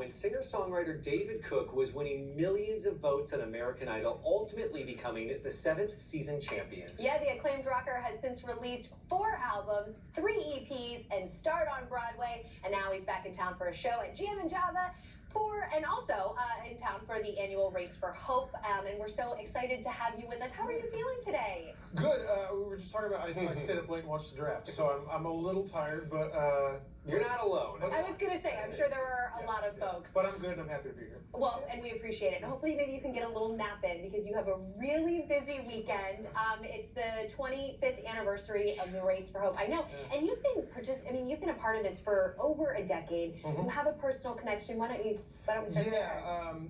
When singer-songwriter David Cook was winning millions of votes on American Idol, ultimately becoming the 7th season champion. Yeah, the acclaimed rocker has since released 4 albums, 3 EPs, and starred on Broadway. And now he's back in town for a show at Jam and Java. And also in town for the annual Race for Hope. And we're so excited to have you with us. How are you feeling today? Good. We were just talking about, I think I stayed up late and watched the draft, so I'm a little tired, but... You're not alone. I was going to say, I'm sure there were a lot of folks. But I'm good and I'm happy to be here. Well, and we appreciate it. And hopefully maybe you can get a little nap in because you have a really busy weekend. It's the 25th anniversary of the Race for Hope. I know. Yeah. And you've been a part of this for over a decade. Mm-hmm. You have a personal connection. Why don't we start there?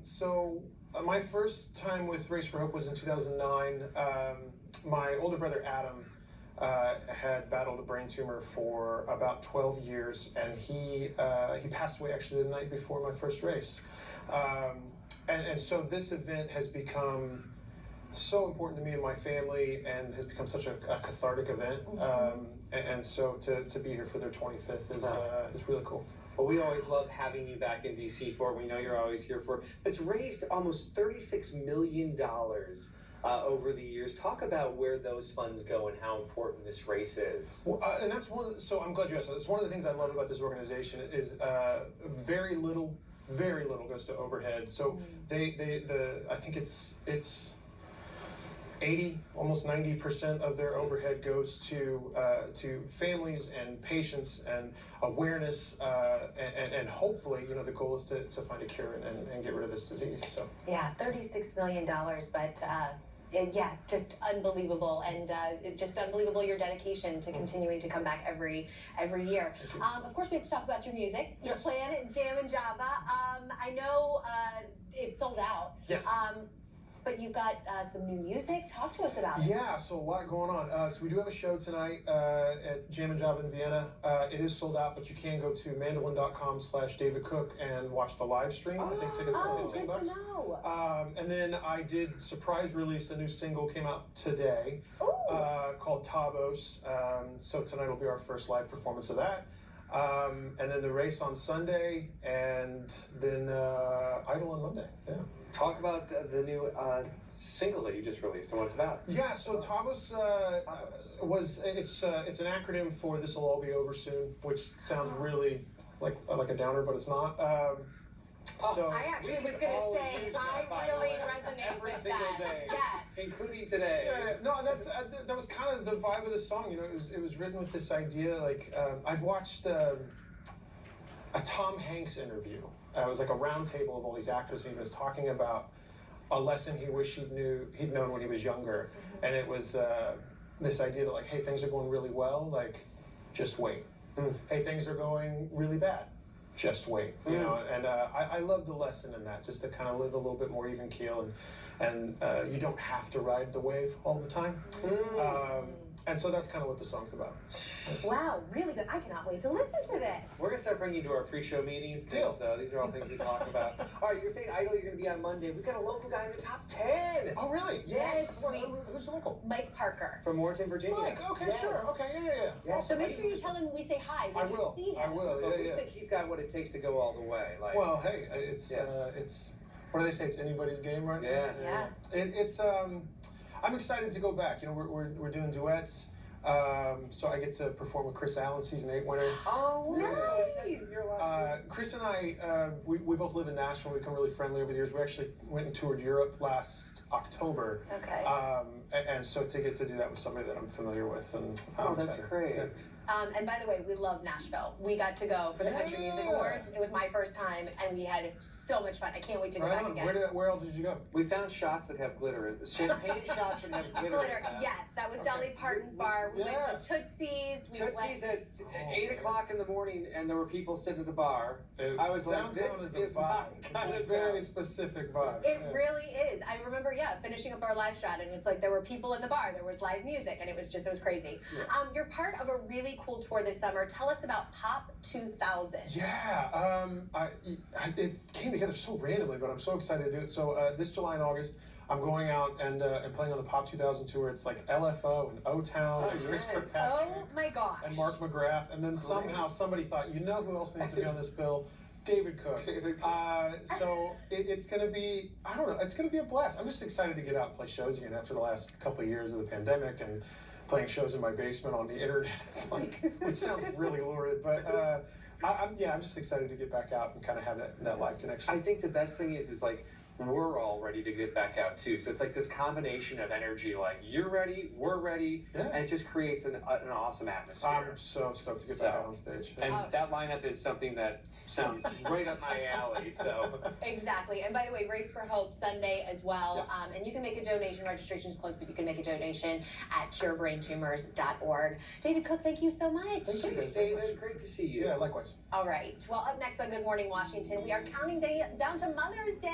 So my first time with Race for Hope was in 2009. My older brother Adam had battled a brain tumor for about 12 years, and he passed away actually the night before my first race. And so this event has become so important to me and my family, and has become such a cathartic event. And so to be here for their 25th is really cool. Well, we always love having you back in DC for it. We know you're always here for it. It's raised almost $36 million over the years. Talk about where those funds go and how important this race is. Well, and that's so I'm glad you asked that. It's one of the things I love about this organization is very little goes to overhead. So I think it's 80, almost 90% of their overhead goes to families and patients and awareness, and hopefully, the goal is to find a cure and get rid of this disease. So Yeah, $36 million, but yeah, just unbelievable, and just unbelievable your dedication to continuing to come back every year. Of course, we have to talk about your music. You Yes. play at Jam and Java. I know it's sold out. Yes. But you've got some new music. Talk to us about it. Yeah, so a lot going on. So we do have a show tonight at Jam and Java in Vienna. It is sold out, but you can go to mandolin.com/David Cook and watch the live stream. I think tickets are Oh, $15. good to know. And then I did surprise release a new single, came out today, called Tabos. So tonight will be our first live performance of that. And then the race on Sunday, and then Idol on Monday. Yeah. Talk about the new single that you just released and what it's about. Yeah, so Tabos it's an acronym for "This Will All Be Over Soon," which sounds really like a downer, but it's not. So I actually was going to say, I really resonate every with single that. day, Yes. including today. yeah, no, that was kind of the vibe of the song. It was written with this idea. Like I'd watched a Tom Hanks interview. It was like a round table of all these actors, and he was talking about a lesson he wished he'd known when he was younger. And it was this idea that, like, hey, things are going really well, like, just wait. Hey, things are going really bad, just wait. You know, and I love the lesson in that, just to kind of live a little bit more even keel, and you don't have to ride the wave all the time. And so that's kind of what the song's about. Wow, really good. I cannot wait to listen to this. We're going to start bringing you to our pre-show meetings. Deal. So these are all things we talk about. All right, you're saying Idol, you're going to be on Monday. We've got a local guy in the top 10. Oh, really? Yes, Who's the local? Mike Parker. From Warrenton, Virginia. Mike, okay, Yes. sure. Okay, yeah. Yes. So make sure you tell him we say hi. I When will. you see him. I will. But we Yeah. think he's got what it takes to go all the way. Like, Well, hey, it's Yeah. what do they say? It's anybody's game, right? Yeah. Yeah. It's I'm excited to go back. We're doing duets. So I get to perform with Chris Allen, season 8 winner. Oh, Nice. You're allowed to. Chris and I, we both live in Nashville. We become really friendly over the years. We actually went and toured Europe last October. Okay. And so to get to do that with somebody that I'm familiar with, and Oh, that's excited. great. Yeah. And by the way, we love Nashville. We got to go for the Country Music Yeah. Awards. It was my first time, and we had so much fun. I can't wait to go Right back on. again. Where else did you go? We found shots that have glitter in champagne shots that have glitter. Glitter, in them. yes, that was Okay. Dolly Parton's bar. We Yeah. went to Tootsie's. We Tootsie's went. at 8 o'clock in the morning, and there were people sitting at the bar. I was like, Downtown this a is my vibe. kind It's of a very town. specific vibe. It yeah. really is. I remember, finishing up our live shot, and it's like there were people in the bar. There was live music, and it was crazy. Yeah. You're part of a really cool tour this summer. Tell us about Pop 2000. Yeah, it came together so randomly, but I'm so excited to do it. So this July and August, I'm going out and playing on the Pop 2000 tour. It's like LFO and O-Town and Chris yes. Kirkpatrick Oh my gosh. and Mark McGrath. And then somehow somebody thought, you know who else needs to be on this bill? David Cook. David Cook. So it's going to be, I don't know, it's going to be a blast. I'm just excited to get out and play shows again after the last couple of years of the pandemic and playing shows in my basement on the internet. It's like, it sounds really lurid, but I'm just excited to get back out and kind of have that live connection. I think the best thing is like we're all ready to get back out too. So it's like this combination of energy, like you're ready, we're ready, Yeah. and it just creates an awesome atmosphere. I'm so stoked to get back out on stage. And that lineup is something that sounds right up my alley. So Exactly. And by the way, Race for Hope Sunday as well. Yes. And you can make a donation. Registration is closed, but you can make a donation at curebraintumors.org. David Cook, thank you so much. Thank you. thanks, David. Great to see you. Yeah, likewise. All right. Well, up next on Good Morning Washington, we are counting down to Mother's Day.